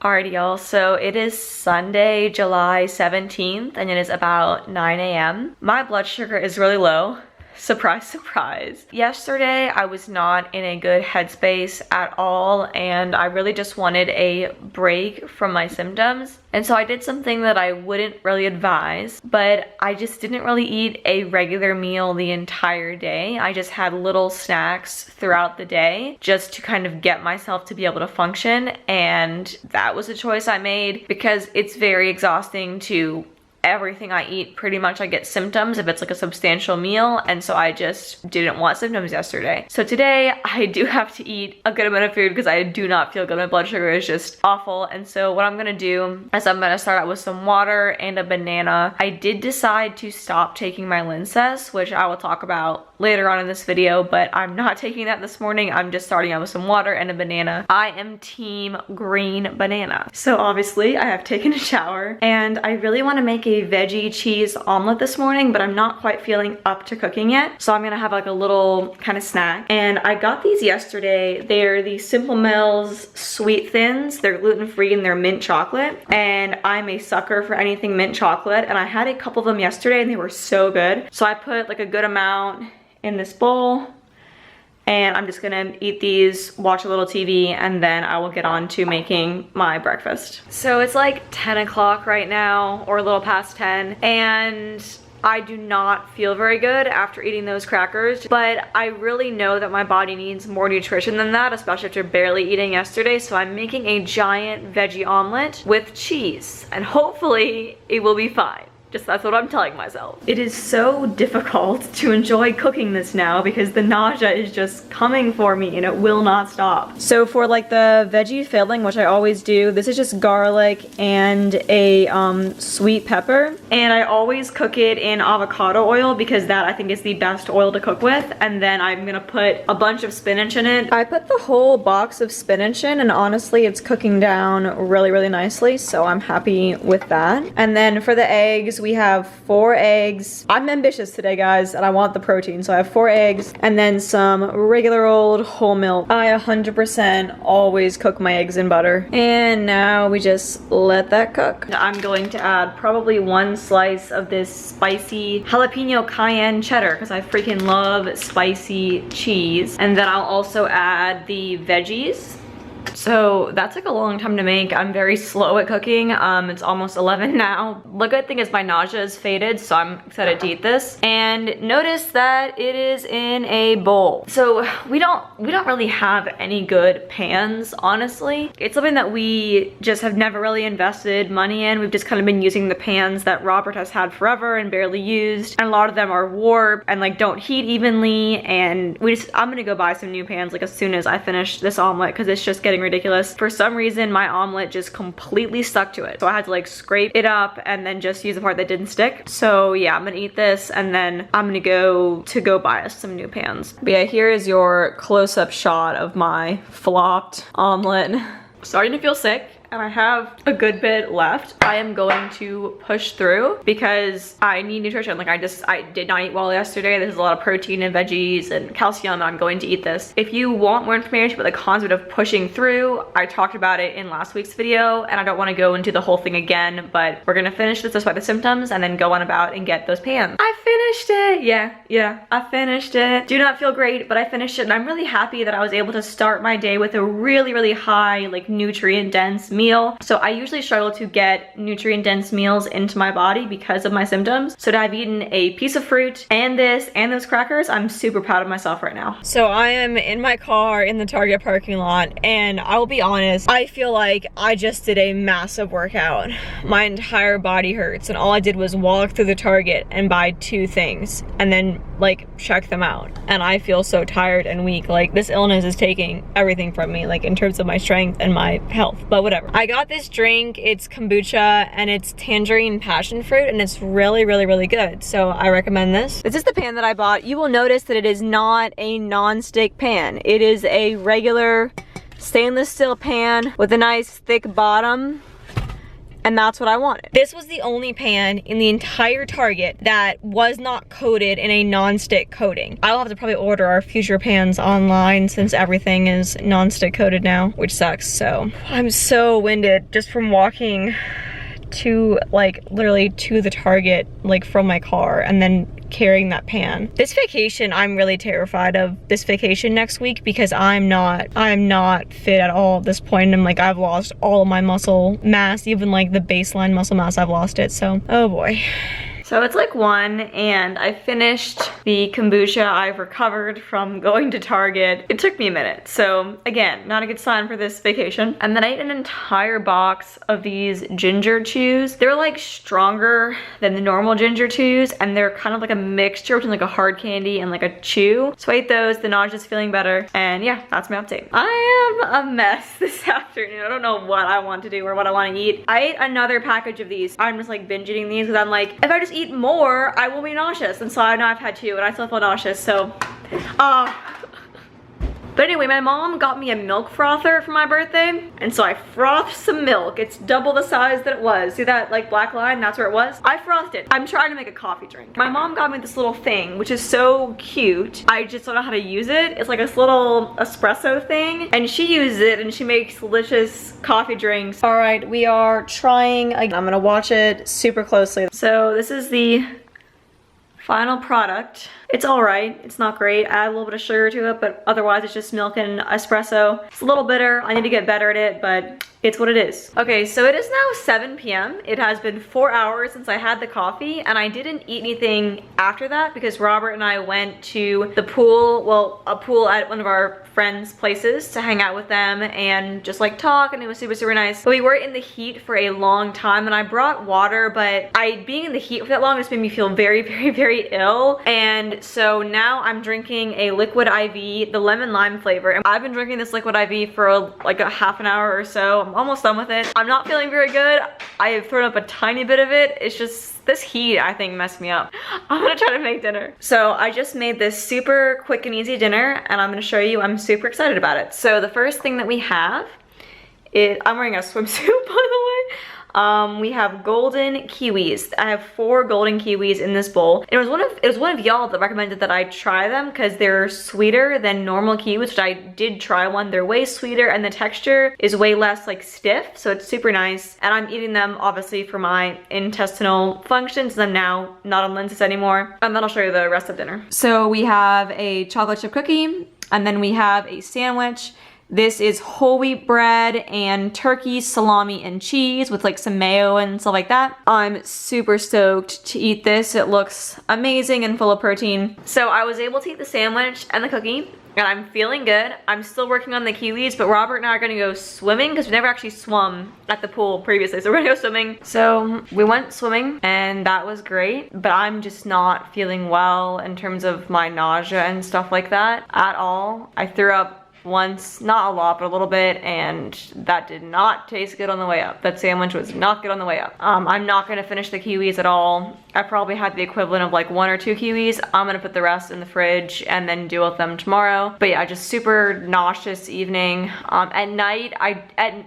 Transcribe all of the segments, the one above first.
Alrighty y'all, so it is Sunday, July 17th, and it is about 9 a.m. My blood sugar is really low. Surprise, surprise. Yesterday, I was not in a good headspace at all, and I really just wanted a break from my symptoms. And so I did something that I wouldn't really advise, but I just didn't really eat a regular meal the entire day. I just had little snacks throughout the day just to kind of get myself to be able to function, and that was a choice I made because it's very exhausting to everything I eat, pretty much I get symptoms if it's like a substantial meal, and so I just didn't want symptoms yesterday. So today I do have to eat a good amount of food because I do not feel good. My blood sugar is just awful, and so what I'm gonna do is I'm gonna start out with some water and a banana. I did decide to stop taking my Linzess, which I will talk about later on in this video, but I'm not taking that this morning. I'm just starting out with some water and a banana. I am team green banana. So obviously I have taken a shower and I really want to make a veggie cheese omelet this morning, but I'm not quite feeling up to cooking yet. So I'm gonna have like a little kind of snack. And I got these yesterday. They're the Simple Mills Sweet Thins. They're gluten-free and they're mint chocolate. And I'm a sucker for anything mint chocolate. And I had a couple of them yesterday and they were so good. So I put like a good amount in this bowl, and I'm just gonna eat these, watch a little TV, and then I will get on to making my breakfast. So it's like 10 o'clock right now, or a little past 10, and I do not feel very good after eating those crackers, but I really know that my body needs more nutrition than that, especially after barely eating yesterday, so I'm making a giant veggie omelet with cheese, and hopefully it will be fine. That's what I'm telling myself. It is so difficult to enjoy cooking this now because the nausea is just coming for me and it will not stop. So for like the veggie filling, which I always do, this is just garlic and a sweet pepper. And I always cook it in avocado oil because that I think is the best oil to cook with. And then I'm gonna put a bunch of spinach in it. I put the whole box of spinach in, and honestly it's cooking down really, really nicely. So I'm happy with that. And then for the eggs, we have 4 eggs. I'm ambitious today, guys, and I want the protein, so I have 4 eggs and then some regular old whole milk. I 100% always cook my eggs in butter. And now we just let that cook. I'm going to add probably 1 slice of this spicy jalapeno cayenne cheddar because I freaking love spicy cheese. And then I'll also add the veggies. So that took a long time to make. I'm very slow at cooking. It's almost 11 now. The good thing is my nausea is faded, so I'm excited to eat this. And notice that it is in a bowl. So we don't really have any good pans, honestly. It's something that we just have never really invested money in. We've just kind of been using the pans that Robert has had forever and barely used. And a lot of them are warped and like don't heat evenly. And I'm gonna go buy some new pans like as soon as I finish this omelet because it's just getting ridiculous. For some reason, my omelet just completely stuck to it. So I had to like scrape it up and then just use the part that didn't stick. So yeah, I'm gonna eat this and then I'm gonna go buy us some new pans. But yeah, here is your close-up shot of my flopped omelet. Starting to feel sick. And I have a good bit left. I am going to push through because I need nutrition. Like I did not eat well yesterday. There's a lot of protein and veggies and calcium. I'm going to eat this. If you want more information about the concept of pushing through, I talked about it in last week's video and I don't want to go into the whole thing again, but we're gonna finish this despite the symptoms and then go on about and get those pans. I finished it. Yeah, I finished it. Do not feel great, but I finished it and I'm really happy that I was able to start my day with a really, really high, like nutrient dense meal. So I usually struggle to get nutrient dense meals into my body because of my symptoms. So to have eaten a piece of fruit and this and those crackers, I'm super proud of myself right now. So I am in my car in the Target parking lot and I will be honest, I feel like I just did a massive workout. My entire body hurts and all I did was walk through the Target and buy 2 things and then like check them out. And I feel so tired and weak. Like this illness is taking everything from me, like in terms of my strength and my health, but whatever. I got this drink, it's kombucha and it's tangerine passion fruit and it's really, really, really good. So I recommend this. This is the pan that I bought. You will notice that it is not a non-stick pan. It is a regular stainless steel pan with a nice thick bottom. and that's what I wanted. This was the only pan in the entire Target that was not coated in a non-stick coating. I'll have to probably order our future pans online since everything is non-stick coated now, which sucks. So I'm so winded just from walking to like literally to the Target like from my car and then carrying that pan. This vacation, I'm really terrified of this vacation next week because I'm not fit at all at this point. I'm like, I've lost all of my muscle mass, even like the baseline muscle mass, I've lost it. So, oh boy. So it's like 1 and I finished the kombucha. I've recovered from going to Target. It took me a minute. So again, not a good sign for this vacation. And then I ate an entire box of these ginger chews. They're like stronger than the normal ginger chews and they're kind of like a mixture between like a hard candy and like a chew. So I ate those, the nausea's feeling better. And yeah, that's my update. I am a mess this afternoon. I don't know what I want to do or what I want to eat. I ate another package of these. I'm just like binge eating these because I'm like, if I just eat more, I will be nauseous. And so I know I've had 2 and I still feel nauseous, so but anyway, my mom got me a milk frother for my birthday, and so I frothed some milk. It's double the size that it was. See that like black line? That's where it was. I frothed it. I'm trying to make a coffee drink. My mom got me this little thing, which is so cute. I just don't know how to use it. It's like this little espresso thing, and she uses it and she makes delicious coffee drinks. All right, we are trying again. I'm gonna watch it super closely. So this is the final product. It's all right. It's not great. I add a little bit of sugar to it, but otherwise it's just milk and espresso. It's a little bitter. I need to get better at it, but it's what it is. Okay, so it is now 7 p.m. It has been 4 hours since I had the coffee, and I didn't eat anything after that because Robert and I went to the pool, well, a pool at one of our friends' places to hang out with them and just like talk, and it was super, super nice. But we were in the heat for a long time, and I brought water, but being in the heat for that long just made me feel very, very, very ill. And so now I'm drinking a liquid IV, the lemon lime flavor. And I've been drinking this liquid IV for like a half an hour or so. I'm almost done with it. I'm not feeling very good. I have thrown up a tiny bit of it. It's just this heat, I think, messed me up. I'm gonna try to make dinner. So I just made this super quick and easy dinner, and I'm gonna show you. I'm super excited about it. So the first thing that we have is, I'm wearing a swimsuit, by the way. We have golden kiwis. I have 4 golden kiwis in this bowl. It was one of y'all that recommended that I try them because they're sweeter than normal kiwis, which I did try one. They're way sweeter and the texture is way less like stiff, so it's super nice. And I'm eating them obviously for my intestinal functions since I'm now not on Linzess anymore. And then I'll show you the rest of dinner. So we have a chocolate chip cookie, and then we have a sandwich. This is whole wheat bread and turkey, salami, and cheese with like some mayo and stuff like that. I'm super stoked to eat this. It looks amazing and full of protein. So I was able to eat the sandwich and the cookie, and I'm feeling good. I'm still working on the kiwis, but Robert and I are gonna go swimming because we never actually swum at the pool previously, so we're gonna go swimming. So we went swimming and that was great, but I'm just not feeling well in terms of my nausea and stuff like that at all. I threw up once, not a lot, but a little bit, and that did not taste good on the way up. That sandwich was not good on the way up. I'm not gonna finish the kiwis at all. I probably had the equivalent of like 1 or 2 kiwis. I'm gonna put the rest in the fridge and then deal with them tomorrow. But yeah, just super nauseous evening. At night,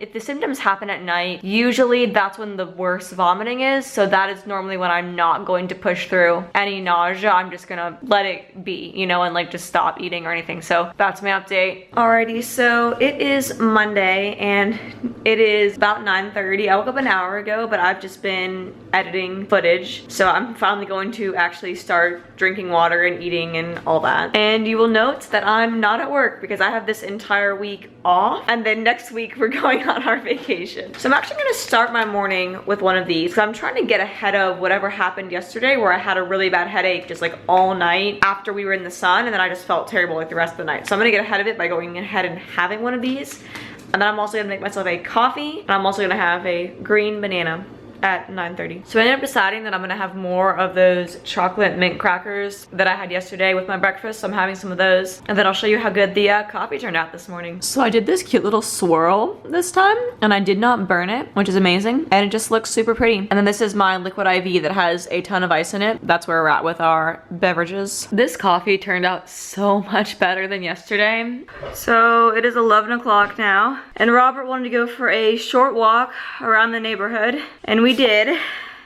if the symptoms happen at night, usually that's when the worst vomiting is. So that is normally when I'm not going to push through any nausea. I'm just gonna let it be, you know, and like just stop eating or anything. So that's my update. Alrighty, so it is Monday and it is about 9:30. I woke up an hour ago, but I've just been editing footage. So I'm finally going to actually start drinking water and eating and all that. And you will note that I'm not at work because I have this entire week off, and then next week we're going on our vacation. So I'm actually gonna start my morning with one of these because I'm trying to get ahead of whatever happened yesterday where I had a really bad headache just like all night after we were in the sun, and then I just felt terrible like the rest of the night. So I'm gonna get ahead of it by going ahead and having one of these. And then I'm also gonna make myself a coffee, and I'm also gonna have a green banana at 9:30. So I ended up deciding that I'm gonna have more of those chocolate mint crackers that I had yesterday with my breakfast. So I'm having some of those, and then I'll show you how good the coffee turned out this morning. So I did this cute little swirl this time, and I did not burn it, which is amazing, and it just looks super pretty. And then this is my liquid IV that has a ton of ice in it. That's where we're at with our beverages. This coffee turned out so much better than yesterday. So it is 11 o'clock now, and Robert wanted to go for a short walk around the neighborhood, and we did.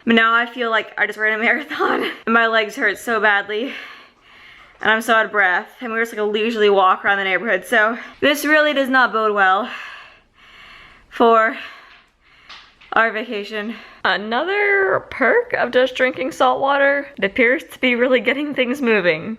But now I feel like I just ran a marathon and my legs hurt so badly and I'm so out of breath, and we were just gonna leisurely walk around the neighborhood. So this really does not bode well for our vacation. Another perk of just drinking salt water, it appears to be really getting things moving.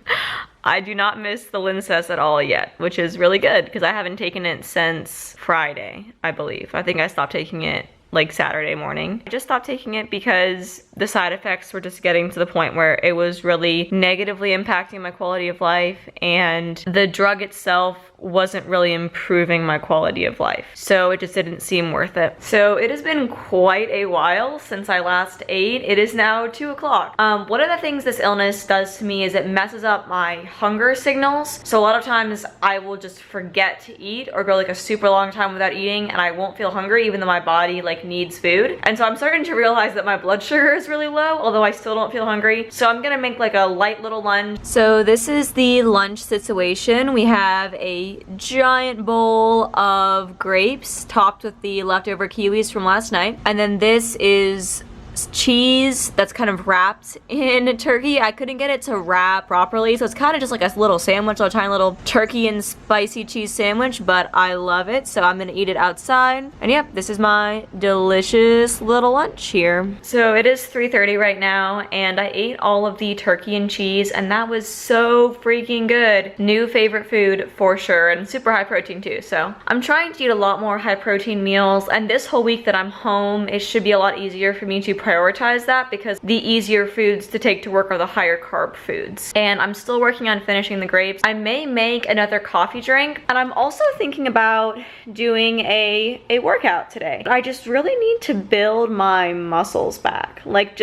I do not miss the Linzess at all yet, which is really good because I haven't taken it since Friday, I believe. I think I stopped taking it like Saturday morning. I just stopped taking it because the side effects were just getting to the point where it was really negatively impacting my quality of life, and the drug itself wasn't really improving my quality of life. So it just didn't seem worth it. So it has been quite a while since I last ate. It is now 2 o'clock. One of the things this illness does to me is it messes up my hunger signals. So a lot of times I will just forget to eat or go like a super long time without eating, and I won't feel hungry even though my body like needs food. And so I'm starting to realize that my blood sugar is really low, although I still don't feel hungry. So I'm gonna make like a light little lunch. So this is the lunch situation. We have a giant bowl of grapes topped with the leftover kiwis from last night, and then this is cheese that's kind of wrapped in turkey. I couldn't get it to wrap properly, so it's kind of just like a little sandwich, a tiny little turkey and spicy cheese sandwich, but I love it, so I'm gonna eat it outside. And yep, this is my delicious little lunch here. So it is 3:30 right now, and I ate all of the turkey and cheese, and that was so freaking good. New favorite food for sure, and super high protein too. So I'm trying to eat a lot more high protein meals, and this whole week that I'm home, it should be a lot easier for me to prioritize that because the easier foods to take to work are the higher carb foods. And I'm still working on finishing the grapes. I may make another coffee drink, and I'm also thinking about doing a workout today. I just really need to build my muscles back. Like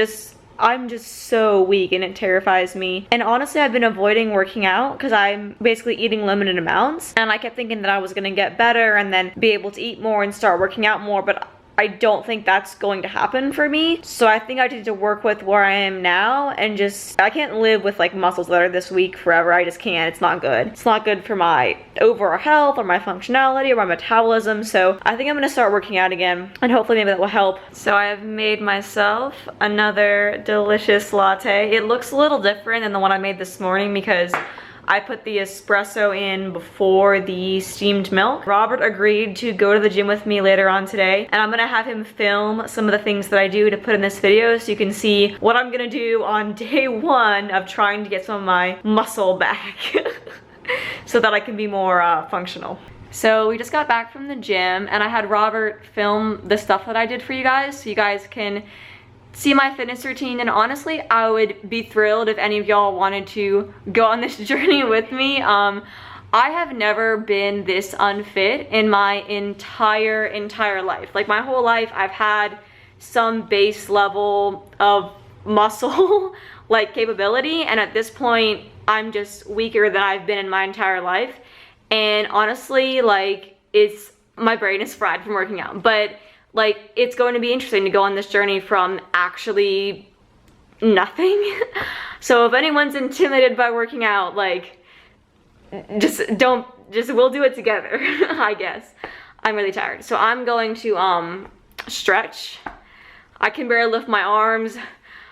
I'm just so weak and it terrifies me. And honestly, I've been avoiding working out because I'm basically eating limited amounts, and I kept thinking that I was gonna get better and then be able to eat more and start working out more, but I don't think that's going to happen for me. So I think I need to work with where I am now, and I can't live with like muscles that are this weak forever. I just can't. It's not good. It's not good for my overall health or my functionality or my metabolism. So I think I'm gonna start working out again, and hopefully maybe that will help. So I have made myself another delicious latte. It looks a little different than the one I made this morning because I put the espresso in before the steamed milk. Robert agreed to go to the gym with me later on today, and I'm gonna have him film some of the things that I do to put in this video so you can see what I'm gonna do on day one of trying to get some of my muscle back so that I can be more functional. So we just got back from the gym, and I had Robert film the stuff that I did for you guys so you guys can see my fitness routine. And honestly, I would be thrilled if any of y'all wanted to go on this journey with me. I have never been this unfit in my entire life. Like my whole life, I've had some base level of muscle like capability, and at this point, I'm just weaker than I've been in my entire life. And honestly, like my brain is fried from working out, but like it's going to be interesting to go on this journey from actually nothing. So if anyone's intimidated by working out, like we'll do it together. I guess. I'm really tired, so I'm going to stretch. I can barely lift my arms.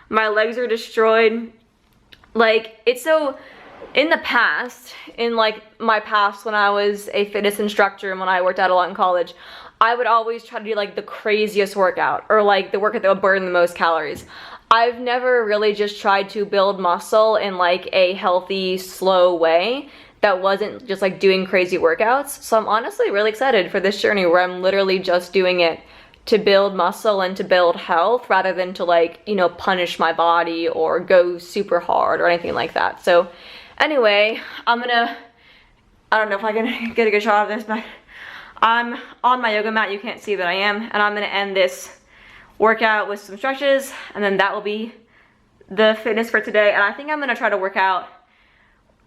My legs are destroyed. Like it's so, in the past, in like my past when I was a fitness instructor and when I worked out a lot in college, I would always try to do like the craziest workout, or like the workout that would burn the most calories. I've never really just tried to build muscle in like a healthy, slow way that wasn't just like doing crazy workouts. So I'm honestly really excited for this journey where I'm literally just doing it to build muscle and to build health rather than to like, you know, punish my body or go super hard or anything like that. So anyway, I don't know if I can get a good shot of this, but I'm on my yoga mat. You can't see, but I am, and I'm gonna end this workout with some stretches, and then that will be the fitness for today. And I think I'm gonna try to work out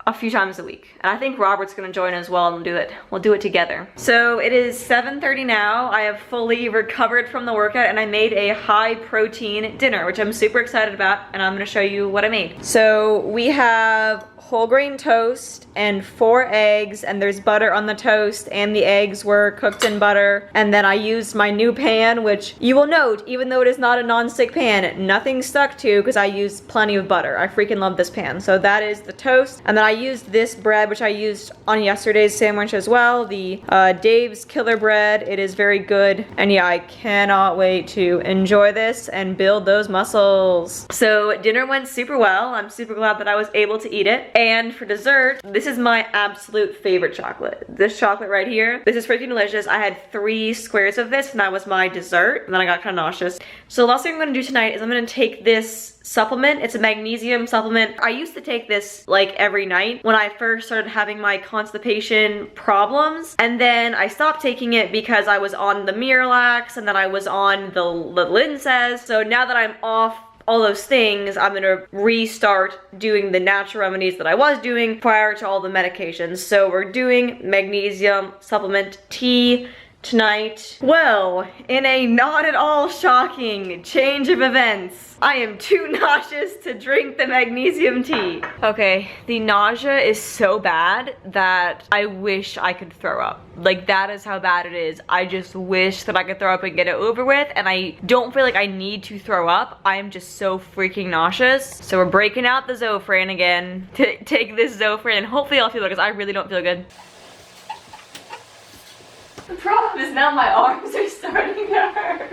a few times a week. And I think Robert's gonna join as well and we'll do it together. So it is 7:30 now. I have fully recovered from the workout and I made a high protein dinner, which I'm super excited about, and I'm gonna show you what I made. So we have whole grain toast and 4 eggs, and there's butter on the toast, and the eggs were cooked in butter. And then I used my new pan, which you will note, even though it is not a non-stick pan, nothing stuck to because I used plenty of butter. I freaking love this pan. So that is the toast. And then I used this bread, which I used on yesterday's sandwich as well, the Dave's Killer Bread. It is very good, and yeah, I cannot wait to enjoy this and build those muscles. So dinner went super well. I'm super glad that I was able to eat it. And for dessert, this is my absolute favorite chocolate. This chocolate right here, this is freaking delicious. I had 3 squares of this and that was my dessert, and then I got kind of nauseous. So the last thing I'm gonna do tonight is I'm gonna take this supplement. It's a magnesium supplement. I used to take this like every night when I first started having my constipation problems, and then I stopped taking it because I was on the Miralax and then I was on the Linzess. So now that I'm off all those things, I'm gonna restart doing the natural remedies that I was doing prior to all the medications. So we're doing magnesium supplement tea tonight. Well, in a not at all shocking change of events, I am too nauseous to drink the magnesium tea. Okay, the nausea is so bad that I wish I could throw up. Like, that is how bad it is. I just wish that I could throw up and get it over with, and I don't feel like I need to throw up. I am just so freaking nauseous. So we're breaking out the Zofran again to take this Zofran, and hopefully I'll feel good because I really don't feel good. The problem is now my arms are starting to hurt.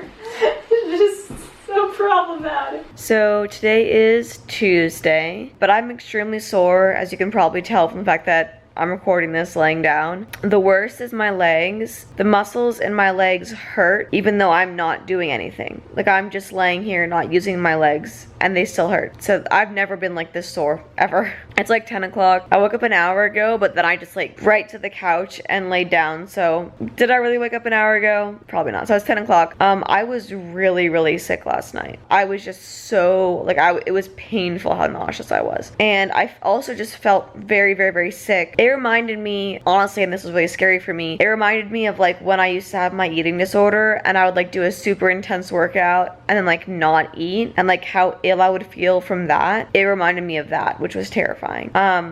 It's just so problematic. So today is Tuesday, but I'm extremely sore, as you can probably tell from the fact that I'm recording this laying down. The worst is my legs. The muscles in my legs hurt even though I'm not doing anything. Like, I'm just laying here not using my legs and they still hurt. So I've never been like this sore ever. It's like 10 o'clock. I woke up an hour ago, but then I just like right to the couch and laid down. So did I really wake up an hour ago? Probably not. So it's 10 o'clock. I was really sick last night. I was just so like, it was painful how nauseous I was. And I also just felt very sick. It reminded me, honestly, and this was really scary for me, it reminded me of like when I used to have my eating disorder and I would like do a super intense workout and then like not eat, and like how ill I would feel from that. It reminded me of that, which was terrifying.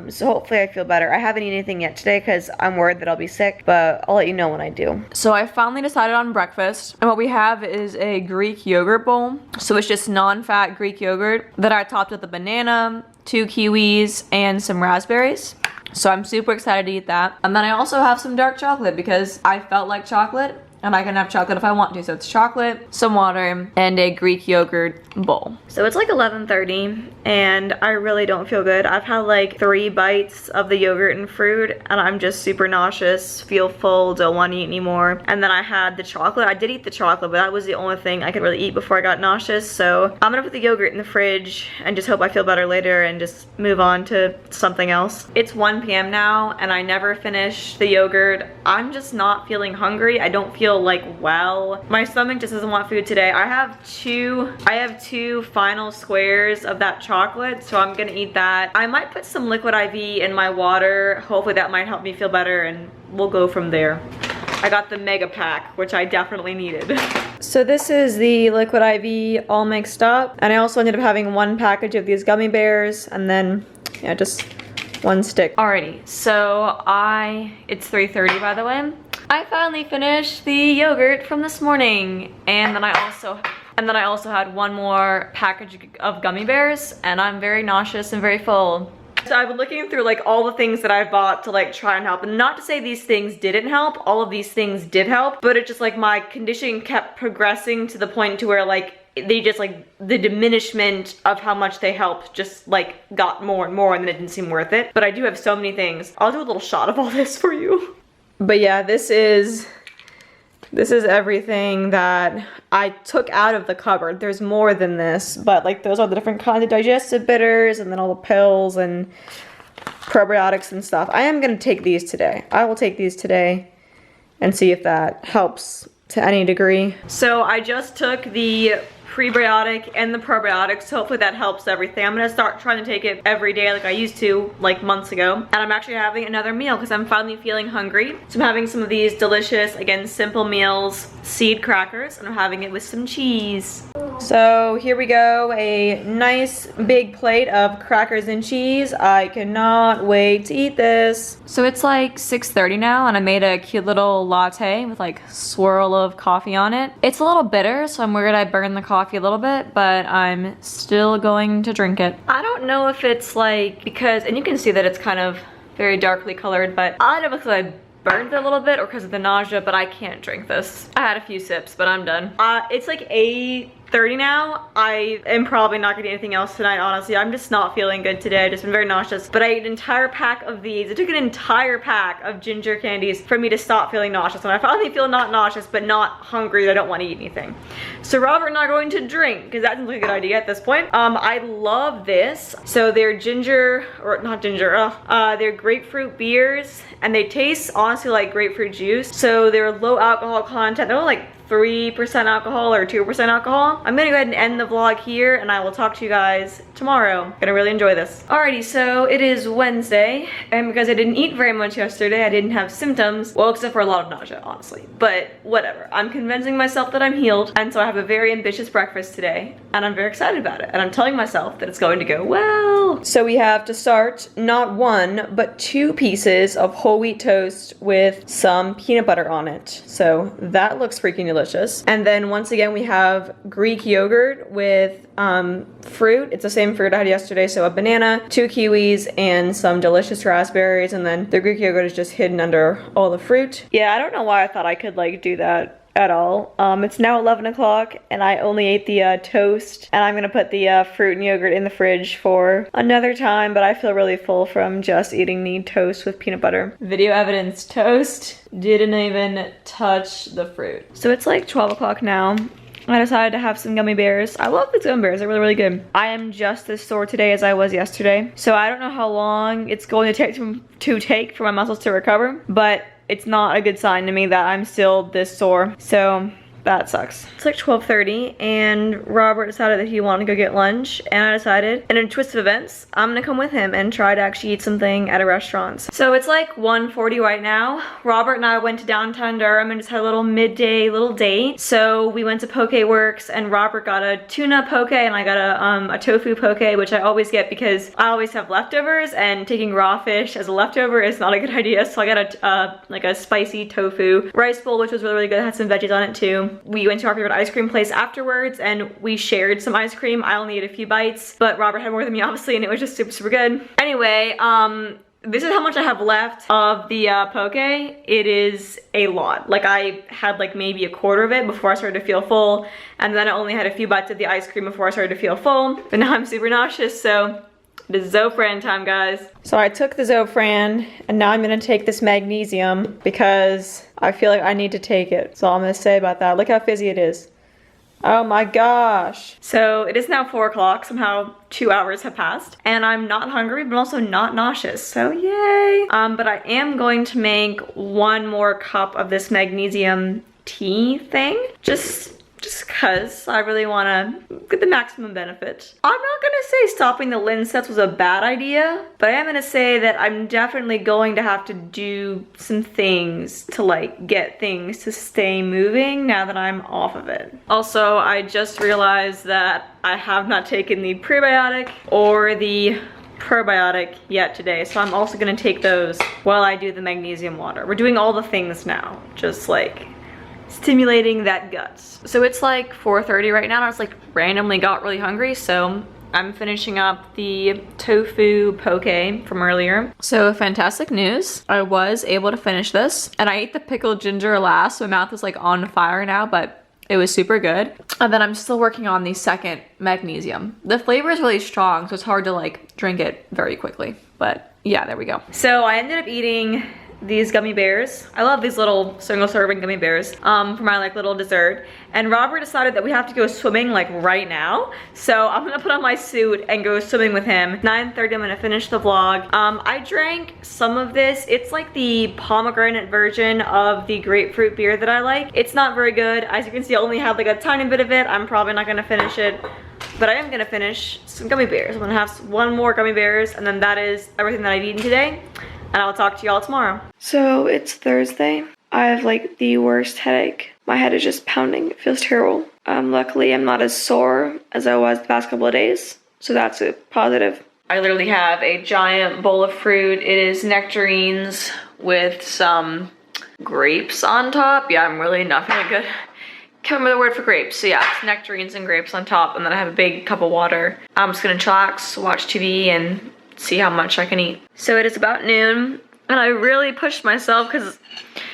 So hopefully I feel better. I haven't eaten anything yet today because I'm worried that I'll be sick, but I'll let you know when I do. So I finally decided on breakfast, and what we have is a Greek yogurt bowl. So it's just non-fat Greek yogurt that I topped with a banana, 2 kiwis, and some raspberries. So I'm super excited to eat that. And then I also have some dark chocolate because I felt like chocolate and I can have chocolate if I want to. So it's chocolate, some water, and a Greek yogurt bowl. So it's like 11:30 and I really don't feel good. I've had like 3 bites of the yogurt and fruit and I'm just super nauseous, feel full, don't want to eat anymore. And then I had the chocolate. I did eat the chocolate, but that was the only thing I could really eat before I got nauseous. So I'm gonna put the yogurt in the fridge and just hope I feel better later and just move on to something else. It's 1 p.m. now and I never finished the yogurt. I'm just not feeling hungry. I don't feel like well. My stomach just doesn't want food today. I have two final squares of that chocolate, so I'm gonna eat that. I might put some liquid IV in my water. Hopefully that might help me feel better and we'll go from there. I got the mega pack, which I definitely needed. So this is the liquid IV all mixed up, and I also ended up having 1 package of these Gummy Bears and then yeah, just 1 stick. Alrighty, so it's 3:30 by the way. I finally finished the yogurt from this morning, and then I also had 1 more package of Gummy Bears, and I'm very nauseous and very full. So I've been looking through like all the things that I bought to like try and help, and not to say these things didn't help, all of these things did help, but it just like my condition kept progressing to the point to where like they just like the diminishment of how much they helped just like got more and more, and then it didn't seem worth it. But I do have so many things. I'll do a little shot of all this for you. But yeah, this is everything that I took out of the cupboard. There's more than this, but like those are the different kinds of digestive bitters and then all the pills and probiotics and stuff. I am gonna take these today. I will take these today and see if that helps to any degree. So I just took the prebiotic and the probiotics, so hopefully that helps everything. I'm gonna start trying to take it every day like I used to like months ago. And I'm actually having another meal because I'm finally feeling hungry. So I'm having some of these delicious, again, Simple Meals seed crackers, and I'm having it with some cheese. So here we go, a nice big plate of crackers and cheese. I cannot wait to eat this. So it's like 6:30 now, and I made a cute little latte with like swirl of coffee on it. It's a little bitter, so I'm worried I burned the coffee a little bit, but I'm still going to drink it. I don't know if it's like because, and you can see that it's kind of very darkly colored, but I don't know if I burned it a little bit or because of the nausea, but I can't drink this. I had a few sips, but I'm done. It's like 8:30 now. I am probably not gonna eat anything else tonight, honestly. I'm just not feeling good today. I've just been very nauseous. But I ate an entire pack of these. It took an entire pack of ginger candies for me to stop feeling nauseous. And I finally feel not nauseous, but not hungry that I don't want to eat anything. So Robert and I are going to drink, because that seems like a good idea at this point. I love this. So they're ginger, or not ginger, they're grapefruit beers. And they taste honestly like grapefruit juice. So they're low alcohol content. They're only like 3% alcohol or 2% alcohol. I'm gonna go ahead and end the vlog here, and I will talk to you guys tomorrow. Gonna really enjoy this. Alrighty, so it is Wednesday, and because I didn't eat very much yesterday, I didn't have symptoms. Well, except for a lot of nausea, honestly. But whatever. I'm convincing myself that I'm healed, and so I have a very ambitious breakfast today, and I'm very excited about it. And I'm telling myself that it's going to go well. So we have to start not one, but 2 pieces of whole wheat toast with some peanut butter on it. So that looks freaking delicious. And then once again, we have Greek yogurt with fruit. It's the same fruit I had yesterday. So a banana, 2 kiwis, and some delicious raspberries. And then the Greek yogurt is just hidden under all the fruit. Yeah, I don't know why I thought I could like do that at all. It's now 11 o'clock and I only ate the toast, and I'm gonna put the fruit and yogurt in the fridge for another time, but I feel really full from just eating the toast with peanut butter. Video evidence, toast didn't even touch the fruit. So it's like 12 o'clock now. I decided to have some gummy bears. I love these gummy bears, they're really, really good. I am just as sore today as I was yesterday. So I don't know how long it's going to take for my muscles to recover, but it's not a good sign to me that I'm still this sore. So that sucks. It's like 12:30 and Robert decided that he wanted to go get lunch, and I decided, in a twist of events, I'm gonna come with him and try to actually eat something at a restaurant. So it's like 1:40 right now. Robert and I went to downtown Durham and just had a little midday little date. So we went to Poke Works, and Robert got a tuna poke and I got a tofu poke, which I always get because I always have leftovers, and taking raw fish as a leftover is not a good idea. So I got like a spicy tofu rice bowl, which was really, really good. It had some veggies on it too. We went to our favorite ice cream place afterwards, and we shared some ice cream. I only ate a few bites, but Robert had more than me, obviously, and it was just super, super good. Anyway, this is how much I have left of the poke. It is a lot. Like, I had like maybe a quarter of it before I started to feel full, and then I only had a few bites of the ice cream before I started to feel full, but now I'm super nauseous, so it is Zofran time, guys. So I took the Zofran, and now I'm gonna take this magnesium because I feel like I need to take it. That's all I'm gonna say about that. Look how fizzy it is. Oh my gosh. So it is now 4 o'clock. Somehow 2 hours have passed, and I'm not hungry, but also not nauseous. So yay. But I am going to make 1 more cup of this magnesium tea thing. Just cause I really wanna get the maximum benefit. I'm not gonna say stopping the Linzess was a bad idea, but I am gonna say that I'm definitely going to have to do some things to like get things to stay moving now that I'm off of it. Also, I just realized that I have not taken the prebiotic or the probiotic yet today, so I'm also gonna take those while I do the magnesium water. We're doing all the things now, just like stimulating that guts. So it's like 4:30 right now, and I was like randomly got really hungry, so I'm finishing up the tofu poke from earlier. So fantastic news. I was able to finish this, and I ate the pickled ginger last, so my mouth is like on fire now, but it was super good. And then I'm still working on the second magnesium. The flavor is really strong, so it's hard to like drink it very quickly, but yeah, there we go. So I ended up eating these gummy bears. I love these little single serving gummy bears for my like little dessert. And Robert decided that we have to go swimming like right now. So I'm gonna put on my suit and go swimming with him. 9:30, I'm gonna finish the vlog. I drank some of this. It's like the pomegranate version of the grapefruit beer that I like. It's not very good. As you can see, I only have like a tiny bit of it. I'm probably not gonna finish it, but I am gonna finish some gummy bears. I'm gonna have one more gummy bears, and then that is everything that I've eaten today. And I'll talk to y'all tomorrow. So it's Thursday. I have like the worst headache. My head is just pounding. It feels terrible. Luckily, I'm not as sore as I was the past couple of days, so that's a positive. I literally have a giant bowl of fruit. It is nectarines with some grapes on top. Yeah, I'm really not feeling good. Can't remember the word for grapes. So yeah, it's nectarines and grapes on top, and then I have a big cup of water. I'm just gonna chillax, watch TV, and see how much I can eat. So it is about noon, and I really pushed myself because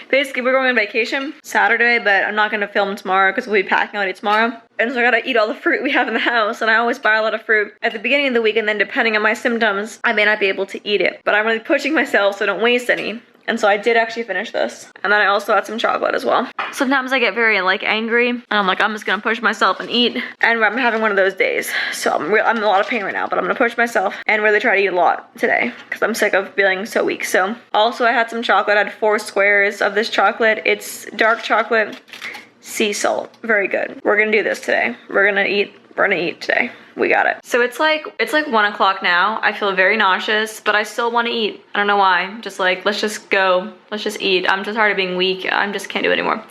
basically we're going on vacation Saturday, but I'm not gonna film tomorrow because we'll be packing already tomorrow. And so I gotta eat all the fruit we have in the house, and I always buy a lot of fruit at the beginning of the week, and then depending on my symptoms, I may not be able to eat it. But I'm really pushing myself so I don't waste any. And so I did actually finish this. And then I also had some chocolate as well. Sometimes I get very like angry, and I'm like, I'm just gonna push myself and eat. And I'm having one of those days. So I'm in a lot of pain right now, but I'm gonna push myself and really try to eat a lot today because I'm sick of feeling so weak. So also I had some chocolate. I had 4 squares of this chocolate. It's dark chocolate, sea salt, very good. We're gonna do this today. We're gonna eat today. We got it. So it's like 1 o'clock now. I feel very nauseous, but I still want to eat. I don't know why. Just like, let's just go. Let's just eat. I'm just tired of being weak. I just can't do it anymore.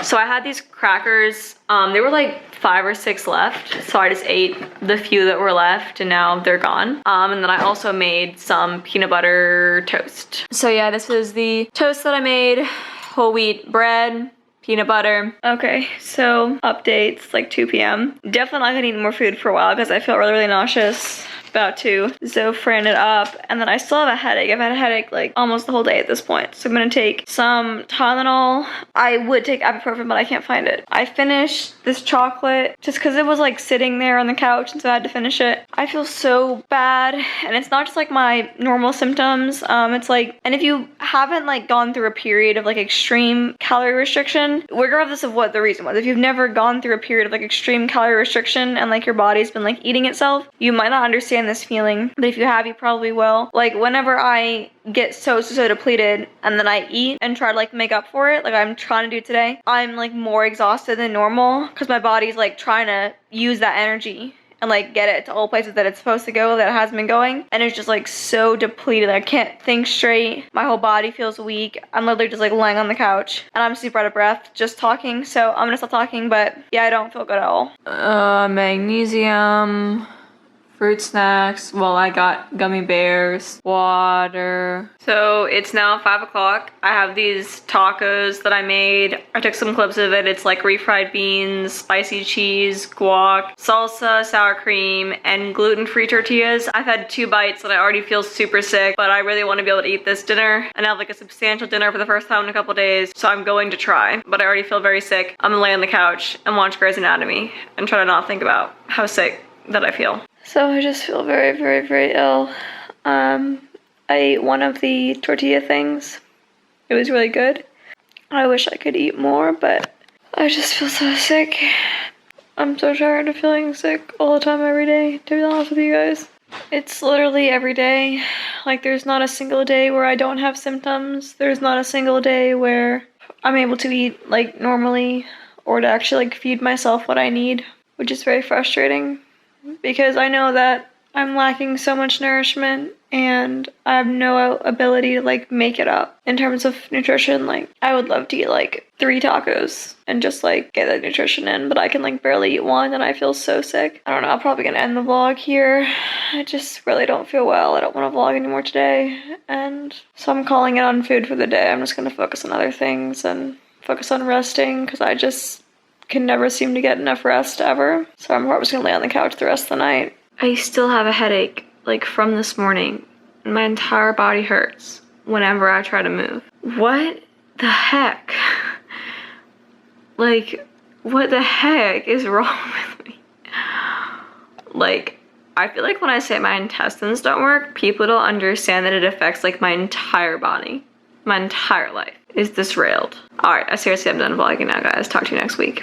So I had these crackers. They were like 5 or 6 left. So I just ate the few that were left, and now they're gone. And then I also made some peanut butter toast. So yeah, this is the toast that I made. Whole wheat bread, peanut butter. Okay, so updates, like 2 p.m. Definitely not gonna eat more food for a while because I feel really, really nauseous. About to Zofran it up, and then I still have a headache. I've had a headache like almost the whole day at this point. So I'm gonna take some Tylenol. I would take ibuprofen, but I can't find it. I finished this chocolate just because it was like sitting there on the couch, and so I had to finish it. I feel so bad, and it's not just like my normal symptoms. It's like, and if you haven't like gone through a period of like extreme calorie restriction, regardless of what the reason was, if you've never gone through a period of like extreme calorie restriction and like your body's been like eating itself, you might not understand this feeling, but if you have, you probably will. Like whenever I get so depleted and then I eat and try to like make up for it, like I'm trying to do today, I'm like more exhausted than normal because my body's like trying to use that energy and like get it to all places that it's supposed to go that it hasn't been going, and it's just like so depleted. I can't think straight. My whole body feels weak. I'm literally just like laying on the couch, and I'm super out of breath just talking, so I'm gonna stop talking. But yeah, I don't feel good at all. Magnesium, fruit snacks. Well, I got gummy bears, water. So it's now 5 o'clock. I have these tacos that I made. I took some clips of it. It's like refried beans, spicy cheese, guac, salsa, sour cream, and gluten-free tortillas. I've had 2 bites and I already feel super sick, but I really want to be able to eat this dinner and have like a substantial dinner for the first time in a couple days. So I'm going to try, but I already feel very sick. I'm gonna lay on the couch and watch Grey's Anatomy and try to not think about how sick that I feel. So I just feel very, very, very ill. I ate one of the tortilla things. It was really good. I wish I could eat more, but I just feel so sick. I'm so tired of feeling sick all the time, every day, to be honest with you guys. It's literally every day. Like, there's not a single day where I don't have symptoms. There's not a single day where I'm able to eat, like, normally, or to actually, like, feed myself what I need, which is very frustrating. Because I know that I'm lacking so much nourishment and I have no ability to like make it up in terms of nutrition. Like, I would love to eat like 3 tacos and just like get that nutrition in, but I can like barely eat one and I feel so sick. I don't know, I'm probably gonna end the vlog here. I just really don't feel well. I don't want to vlog anymore today, and so I'm calling it on food for the day. I'm just gonna focus on other things and focus on resting because I just can never seem to get enough rest ever. So I'm probably just gonna lay on the couch the rest of the night. I still have a headache, like from this morning. My entire body hurts whenever I try to move. What the heck? Like, what the heck is wrong with me? Like, I feel like when I say my intestines don't work, people don't understand that it affects like my entire body. my entire life is this railed. Alright, I seriously am done vlogging now, guys. Talk to you next week.